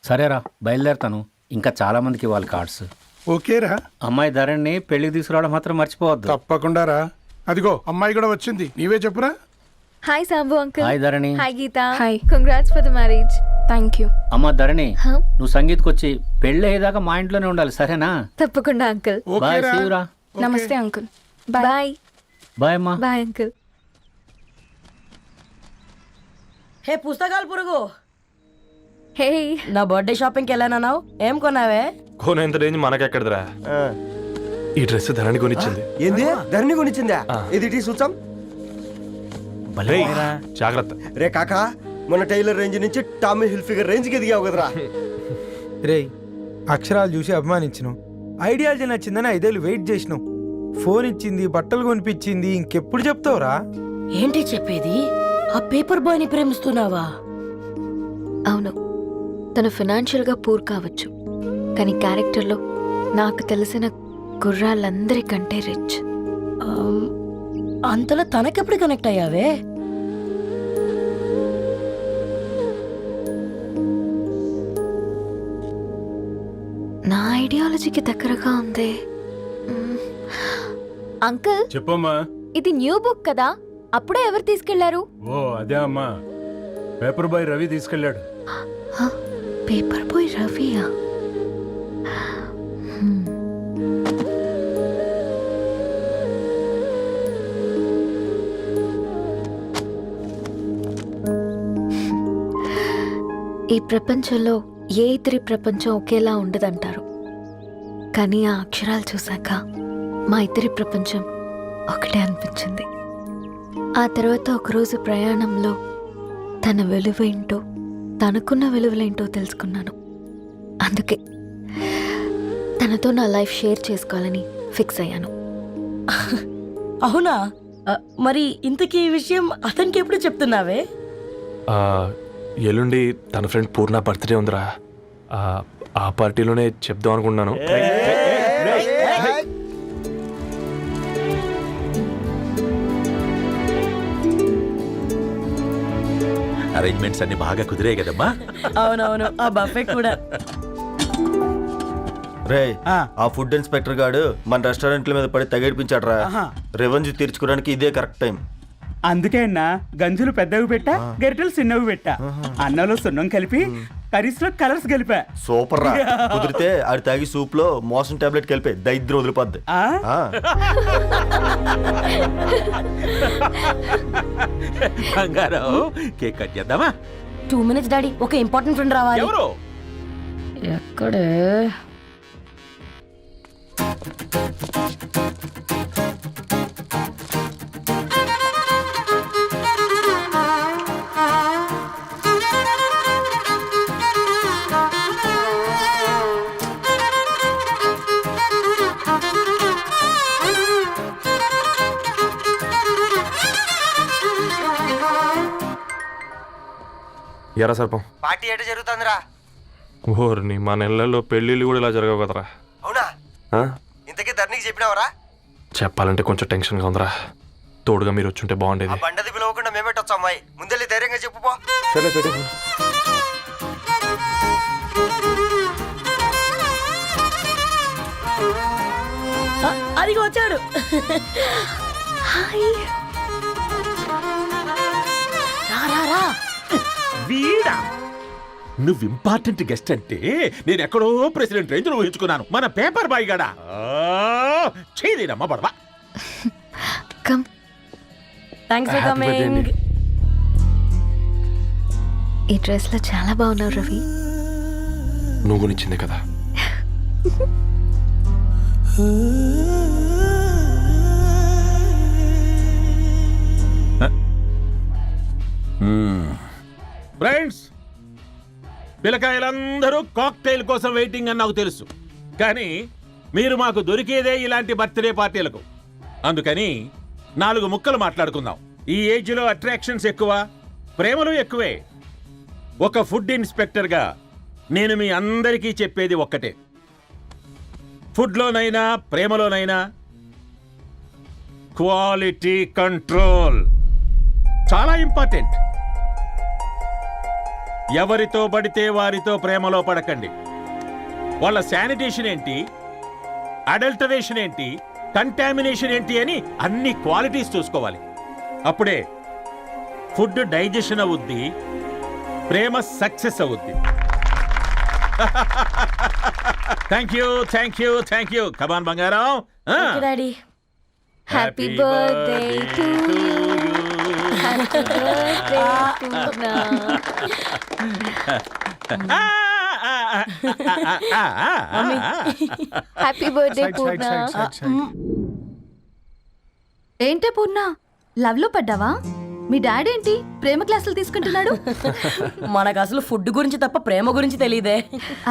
సరేరా బయలుదేరుతాను. ఇంకా చాలా మందికి ఇవ్వాలి కార్డ్స్. ఓకేరా. అమ్మాయి ధరణి పెళ్లికి తీసుకురావడం మాత్రం మర్చిపోవద్దు. తప్పకుండా రా. అదిగో అమ్మాయి కూడా వచ్చింది. నీవే చెప్పురా. Hi Sambu uncle. Hi Dharani. Hi Geetha. Hi. Congrats for the marriage. Thank you. అమ్మ ధరణి, Huh? నువ్వు సంగీత్కి వచ్చి పెళ్ళి అయ్యేదాకా మా ఇంట్లోనే ఉండాలి, సరేనా? తప్పకుండా అంకుల్. బాయ్, ఓకేరా. సీయురా. నమస్తే అంకుల్. బాయ్. బాయ్ అమ్మా. Bye uncle. హే పుస్తకాలు పురుగు, హే నా బర్త్డే షాపింగ్కి వెళ్ళానన్నావు, ఏం కొన్నావే? కోనేంత రేంజ్ మనకెక్కడదిరా. ఈ డ్రెస్ ధరణి కొనిచ్చింది. ఏంది ధరణి కొనిచ్చిందా? ఇది టీ సూచం. రేయ్, జాగ్రత్త. రే కాకా, మన టైలర్ రేంజ్ నుంచి టామీ హిల్ఫిగర్ రేంజ్ కి ఎదిగావు కదరా. రేయ్, అక్షరాలు చూసి అభిమానించినావు, ఐడియాలజీ నచ్చిందని 5 ఏళ్ళు వెయిట్ చేసినావు, ఫోన్ ఇచ్చింది, బట్టలు కొనిపించింది, ఇంకెప్పుడు చెప్తావురా? ఏంటి చెప్పేది? ఆ పేపర్ బాయ్ ని ప్రేమిస్తున్నావా? అవును, తను ఫైనాన్షియల్గా పూర్ కావచ్చు, కానీ క్యారెక్టర్లో నాకు తెలిసిన గుర్రాలందరికంటే రిచ్. అంతలో తనకెప్పుడు కనెక్ట్ అయ్యావే? నా ఐడియాలజీకి దగ్గరగా ఉంది. అంకుల్, చెప్పమ్మా. ఇది న్యూ బుక్ కదా, అప్పుడే ఎవరు తీసుకెళ్లారు? ఓ అదే అమ్మా, పేపర్ బాయ్ రవి తీసుకెళ్ళాడు. పేపర్ బాయ్ రవియా? ఈ ప్రపంచంలో ఏ ఇతరి ప్రపంచం ఒకేలా ఉండదంటారు, కానీ ఆ అక్షరాలు చూశాక మా ఇద్దరి ప్రపంచం ఒకటే అనిపించింది. ఆ తర్వాత ఒకరోజు ప్రయాణంలో తన విలువేంటో, తనకున్న విలువలేంటో తెలుసుకున్నాను. అందుకే తనతో నా లైఫ్ షేర్ చేసుకోవాలని ఫిక్స్ అయ్యాను. అవునా? మరి ఇంతకీ ఈ విషయం అతనికి ఎప్పుడు చెప్తున్నావే? ఎల్లుండి తన ఫ్రెండ్ పూర్ణ బర్త్డే ఉందిరా. ఆ పార్టీలోనే చెప్దాం అనుకున్నాను. అరేంజ్మెంట్స్ అన్ని బాగా కుదిరే కదమ్మా. అవునవును, ఆ బఫే కూడా. రే, ఆ ఫుడ్ ఇన్స్పెక్టర్ గాడు మన రెస్టారెంట్ల మీద పడి తగేడిపించాడ్రా. రెవెన్యూ తీర్చుకోవడానికి ఇదే కరెక్ట్ టైం. అందుకే అన్న గంజులు పెద్దవి పెట్టా, గరిటెలు చిన్నవి పెట్టా, అన్నంలో సున్నం కలిపి కర్రీస్లో కలర్స్ కలిపా. సూపర్ రా. కుదిరితే ఆడి తాగి సూప్ లో మోషన్ టాబ్లెట్ కలిపే దైద్యం వదిలిపోద్ది. బంగారం, కేక్ కట్ చేద్దామా? 2 minutes డాడీ, ఒక ఇంపార్టెంట్ ఫ్రెండ్ రావాలి. ఎవరు? ఎక్కడే? ఎరా సర్పం, పార్టీ ఎట జరుగుతుందిరా? ఓర్ని మా నెలల్లో పెళ్ళిళ్ళు కూడా ఇలా జరగవు కదరా. అవునా? ఆ? ఇంతకీ ధరణికి చెప్పినావరా? చెప్పాలంటే కొంచెం టెన్షన్గా ఉందిరా. తోడుగా మీరు వచ్చుంటే బాగుండేది. బండది పిలవకుండా మేమేటొచ్చా అమ్మాయి? ముందెళ్ళి ధైర్యంగా చెప్పుపో. సరే పెట్టే. అదిగో వచ్చాడు. హాయ్. రా. వీడా? నువ్వు ఇంపార్టెంట్ గెస్ట్ అంటే నేను ఎక్కడో ప్రెసిడెంట్ రేంజ్ లో ఊహించుకున్నాను. మన పేపర్ బాయ్ గడా చేయలేదమ్మా బడవా. కమ్. Thanks for coming. ఈ డ్రెస్ లో చాలా బాగున్నావు రవి. నువ్వు కొనిచ్చిందే కదా. ఫ్రెండ్స్, పిల్లకాయలందరూ కాక్టైల్ కోసం వెయిటింగ్ అని నాకు తెలుసు, కానీ మీరు మాకు దొరికేదే ఇలాంటి బర్త్డే పార్టీలకు. అందుకని 4 ముక్కలు మాట్లాడుకుందాం. ఈ ఏజ్ లో అట్రాక్షన్స్ ఎక్కువ, ప్రేమలు ఎక్కువే. ఒక ఫుడ్ ఇన్స్పెక్టర్గా నేను మీ అందరికీ చెప్పేది ఒక్కటే, ఫుడ్లోనైనా ప్రేమలోనైనా క్వాలిటీ కంట్రోల్ చాలా ఇంపార్టెంట్. ఎవరితో పడితే వారితో ప్రేమలో పడకండి. వాళ్ళ శానిటేషన్ ఏంటి, అడల్టరేషన్ ఏంటి, కంటామినేషన్ ఏంటి అని అన్ని క్వాలిటీస్ చూసుకోవాలి. అప్పుడే ఫుడ్ డైజెషన్ అవుద్ది, ప్రేమ సక్సెస్ అవుద్ది. Thank you, thank you, thank you. Come on బంగారం. Daddy happy birthday to you. Happy birthday Purna. Happy birthday Purna. ఏంటే పూర్ణ, లవ్ లో పడ్డావా? మీ డాడీ ఏంటి ప్రేమ క్లాసులు తీసుకుంటున్నాడు? మనకు అసలు ఫుడ్ గురించి తప్ప ప్రేమ గురించి తెలియదే.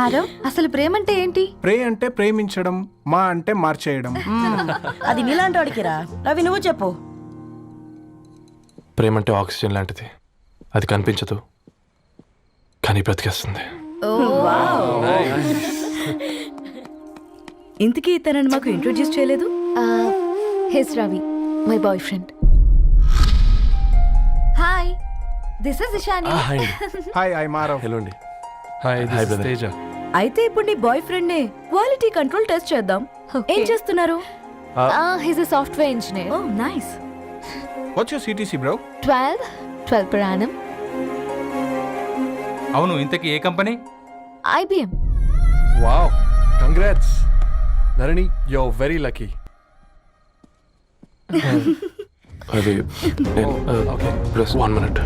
ఆరవ్, అసలు ప్రేమ అంటే ఏంటి? ప్రే అంటే ప్రేమించడం, మా అంటే మార్చేయడం. అది నీలాంటి వాడికిరా. రవి నువ్వు చెప్పు. ప్రేమ అంటే ఆక్సిజన్ లాంటిది. అది కనిపించదు కానీ బ్రతికేస్తుంది. ఇంతకీ తనని మాకు ఇంట్రొడ్యూస్ చేయలేదు. He's Ravi, my boyfriend. Hi, this is Ishani. Hi, I Marav. Hello అండి. Hi, hi brother. తేజ. అయితే ఇప్పుడు నీ బాయ్ ఫ్రెండ్ నే క్వాలిటీ కంట్రోల్ టెస్ట్ చేద్దాం. ఏం చేస్తున్నారు? He's a software engineer. Oh nice. What's your CTC bro? 12 per annum. అవును, ఇంతకీ ఏ company? IBM. Wow, congrats Dharani, you are very lucky. అది ఓకే, ప్లస్ 1 minute.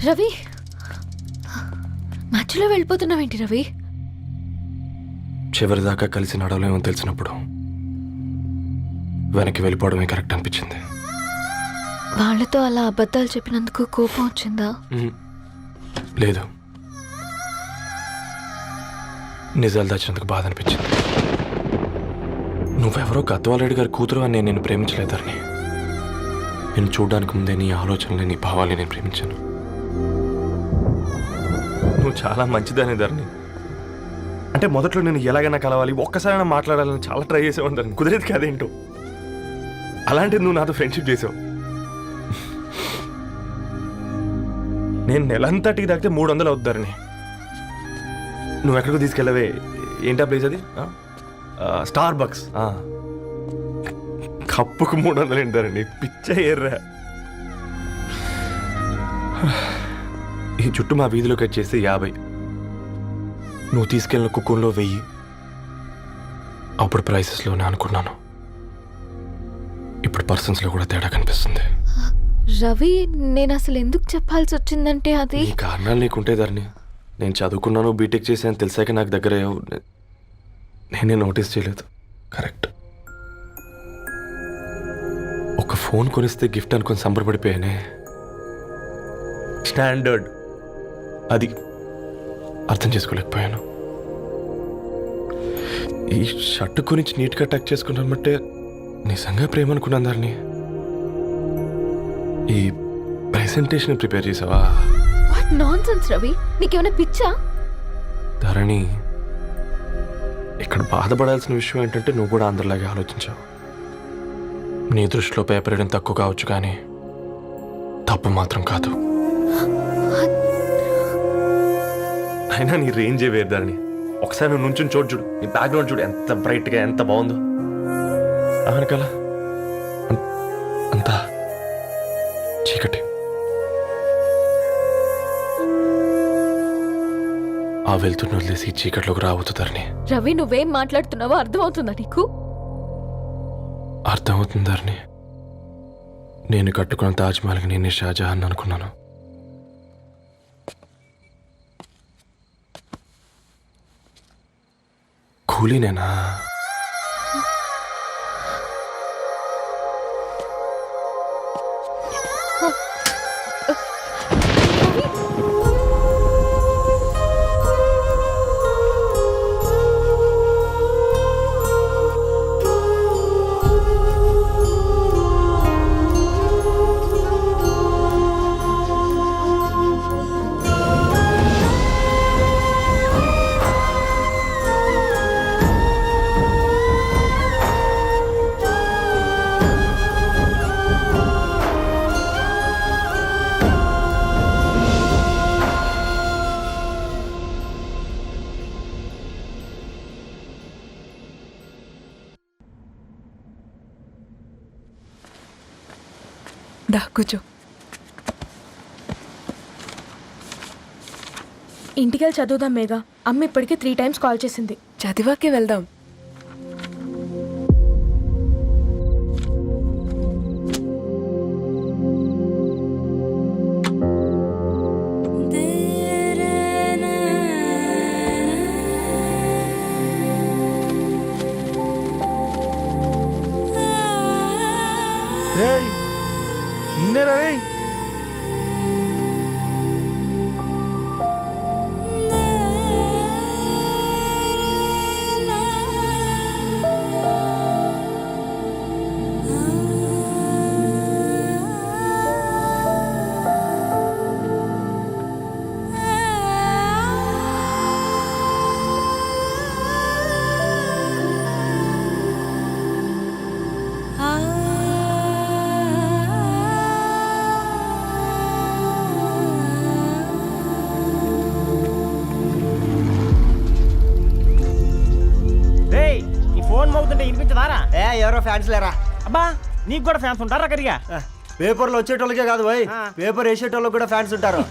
రవి, మధ్యలో వెళ్ళిపోతున్నావేంటి రవి? చివరిదాకా కలిసి నడవలేమో తెలిసినప్పుడు వెనక్కి వెళ్ళిపోవడమే కరెక్ట్ అనిపించింది. వాళ్ళతో అలా అబద్ధాలు చెప్పినందుకు కోపం వచ్చిందా? లేదు, నిజాలు దాచినందుకు బాధ అనిపించింది. నువ్వెవరో గద్వాలరెడ్డి గారి కూతురు అని నేను ప్రేమించలేదని. నేను చూడడానికి ముందే నీ ఆలోచనలు, నీ భావాలని నేను ప్రేమించాను. నువ్వు చాలా మంచిదానే ధరణి. అంటే మొదట్లో నేను ఎలాగైనా కలవాలి, ఒక్కసారైనా మాట్లాడాలని చాలా ట్రై చేసేవాడిని ధరణి. కుదిరేది కాదేంటో. అలాంటిది నువ్వు నాతో ఫ్రెండ్షిప్ చేసావు. నేను నెలంతటికి తాగితే 300 అవుతారని. నువ్వు ఎక్కడికి తీసుకెళ్ళవే? ఏంటా ప్లేస్ అది? Star bucks. కప్పుకు 300 ఏంటారండి, పిచ్చ ఎర్రా. ఈ చుట్టూ మా వీధిలోకి వచ్చేసి 50. నువ్వు తీసుకెళ్ళిన కుక్కర్లో 1000. అప్పుడు ప్రైసెస్లోనే అనుకున్నాను, ఇప్పుడు పర్సన్స్లో కూడా తేడా కనిపిస్తుంది. రవి, నేను అసలు ఎందుకు చెప్పాల్సి వచ్చిందంటే అది ఈ కారణాలు నీకుంటే ధరణి. నేను చదువుకున్నాను, బీటెక్ చేశాను తెలిసాక నాకు దగ్గర నేనే నోటీస్ చేయలేదు. కరెక్ట్. ఒక ఫోన్ కొనిస్తే గిఫ్ట్ అనుకొని సంబరపడిపోయానే. స్టాండర్డ్ అది అర్థం చేసుకోలేకపోయాను. ఈ షర్టు గురించి నీట్గా టచ్ చేసుకున్నామంటే నిజంగా ప్రేమ అనుకున్నాను దాన్ని. ఈ ప్రెజెంటేషన్ ప్రిపేర్ చేసావా? వాట్ నాన్సెన్స్ రవి, నీకేమైనా పిచ్చా? ధరణి, ఇక్కడ బాధపడాల్సిన విషయం ఏంటంటే నువ్వు కూడా అందరిలాగే ఆలోచించావు. నీ దృష్టిలో పేపర్ వేయడం తక్కువ కావచ్చు కానీ తప్పు మాత్రం కాదు. అయినా నీ రేంజే వేరు ధరణి. ఒకసారి నువ్వు నుంచుని చూడు, నీ బ్యాక్గ్రౌండ్ చూడు ఎంత బ్రైట్గా, ఎంత బాగుందో. వెనకాల అంతా చీకటి. ఆ వెళ్తున్న వదిలేసి చీకట్లోకి రాబోతుందని. రవి, నువ్వేం మాట్లాడుతున్నావో అర్థమవుతుందా నీకు? అర్థమవుతుందని. నేను కట్టుకున్న తాజ్మహల్కి నేనే షాజహాన్ అనుకున్నాను. కూలీనేనా? దా కూర్చో. ఇంటికెళ్ళి చదువుదాం మేఘా. అమ్మ ఇప్పటికే 3 times కాల్ చేసింది. చదివాకే వెళ్దాం. రేయ్ నిన్నేరా రేయ్. ఫోన్ మోగుతుంటే వినిపించదారా? ఎవరో ఫ్యాన్స్ లేరా? అబ్బా నీకు కూడా ఫ్యాన్స్ ఉంటారా కరిగా? పేపర్లో వచ్చేటోళ్ళకే కాదు భయ్, పేపర్ వేసేటోళ్ళకి కూడా ఫ్యాన్స్ ఉంటారు.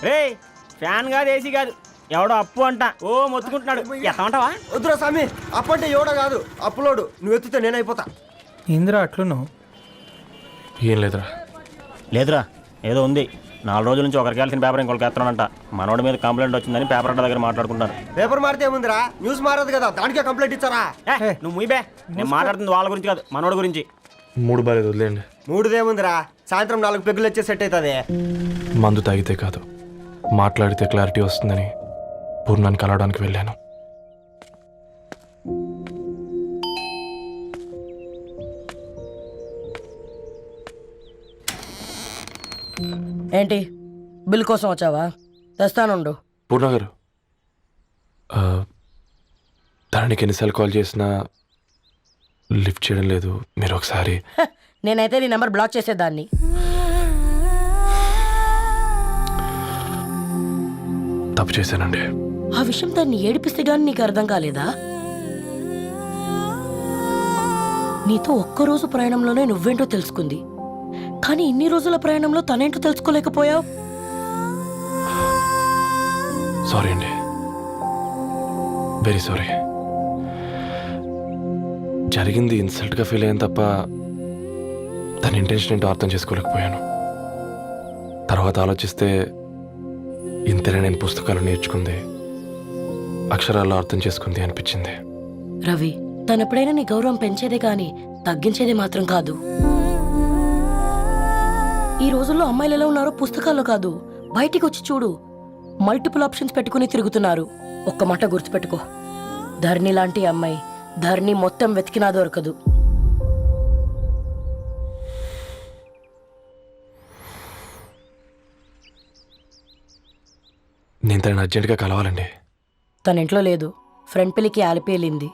రే ఫ్యాన్ కాదు, ఏసీ కాదు, ఎవడో అప్పు అంట ఓ మొత్తుకుంటున్నాడు. ఎత్తమంటావా? వద్దురా స్వామి, అప్పు అంటే ఎవడో కాదు, అప్పులోడు. నువ్వు ఎత్తుతే నేనైపోతా. ఇందిరా అట్లున్నావు? ఏం లేదురా. లేదురా, ఏదో ఉంది. 4 రోజుల నుంచి ఒకరికి వెళ్ళిన పేపర్ ఇంకొకరికి ఎత్తనంట. మనోడి మీద కంప్లైంట్ వచ్చిందని పేపర్ అడ్డ దగ్గర మాట్లాడుకుంటారు. పేపర్ మారితే ఏముందిరా, న్యూస్ మారదు కదా, దానికే కంప్లైంట్ ఇచ్చారా? నువ్వు ముయ్యబే, నేను మాట్లాడుతుంది వాళ్ళ గురించి కాదు, మనోడి గురించి. 3 బాలేదు, వదిలేండి. 3దేముందిరా, సాయంత్రం 4 పెగ్గులు వచ్చే సెట్ అవుతుంది. మందు తాగితే కాదు, మాట్లాడితే క్లారిటీ వస్తుందని పూర్ణాన్ని కలవడానికి వెళ్ళాను. ఏంటి బిల్ కోసం వచ్చావా? తెస్తానుండు. పూర్ణ గారు, తనకి ఎన్నిసార్లు కాల్ చేసినా లిఫ్ట్ చేయడం లేదు. మీరు ఒకసారి నేనైతే నీ నెంబర్ బ్లాక్ చేసేదాన్ని. తప్పు చేశానండి. ఆ విషయం తన్ని ఏడిపిస్తే గానీ నీకు అర్థం కాలేదా? నీతో ఒక్కరోజు ప్రయాణంలోనే నువ్వేంటో తెలుసుకుంది, కానీ ఇన్ని రోజుల ప్రయాణంలో తనేంటో తెలుసుకోలేకపోయావు. సారీ అండి, వెరీ సారీ. జరిగింది ఇన్సల్ట్గా ఫీల్ అయ్యాను తప్ప తన ఇంటెన్షన్ ఏంటో అర్థం చేసుకోలేకపోయాను. తర్వాత ఆలోచిస్తే ఇంతనే నేను పుస్తకాలు నేర్చుకుంది, అక్షరాల్లో అర్థం చేసుకుంది అనిపించింది. రవి, తనెప్పుడైనా నీ గౌరవం పెంచేదే కానీ తగ్గించేదే మాత్రం కాదు. ఈ రోజుల్లో అమ్మాయిలు ఎలా ఉన్నారో పుస్తకాల్లో కాదు, బయటికి వచ్చి చూడు. మల్టిపుల్ ఆప్షన్స్ పెట్టుకుని తిరుగుతున్నారు. ఒక్క మాట గుర్తుపెట్టుకో, ధరణి లాంటి అమ్మాయి ధరణి మొత్తం వెతికినా దొరకదు. నేను తనని అర్జెంటుగా కలవాలండి. తన ఇంట్లో లేదు, ఫ్రెండ్ పెళ్లికి ఆలిపేలింది.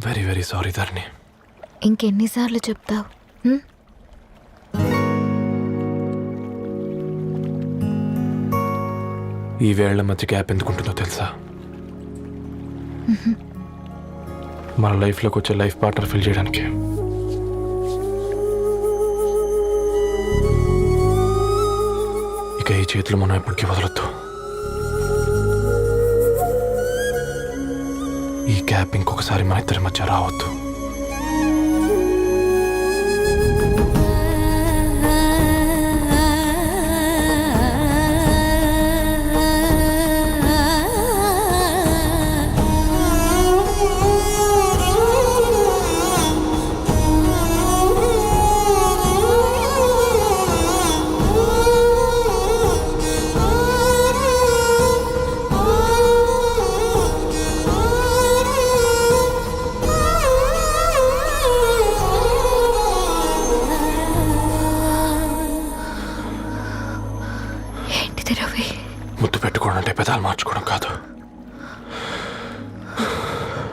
వెరీ వెరీ సారీ ధరణి. ఇంకెన్నిసార్లు చెప్తావు? ఈ వేళ్ల మధ్య గ్యాప్ ఎందుకుంటుందో తెలుసా? మన లైఫ్లోకి వచ్చే లైఫ్ పార్ట్నర్ ఫిల్ చేయడానికి. ఇక ఈ చేతులు మనం ఎప్పటికీ వదలొద్దు. ఈ గ్యాప్ ఇంకొకసారి మన ఇద్దరి మధ్య రావద్దు. ఏంటి రవి? ముద్దు పెట్టుకోవడం అంటే పెదాలు మార్చుకోవడం కాదు.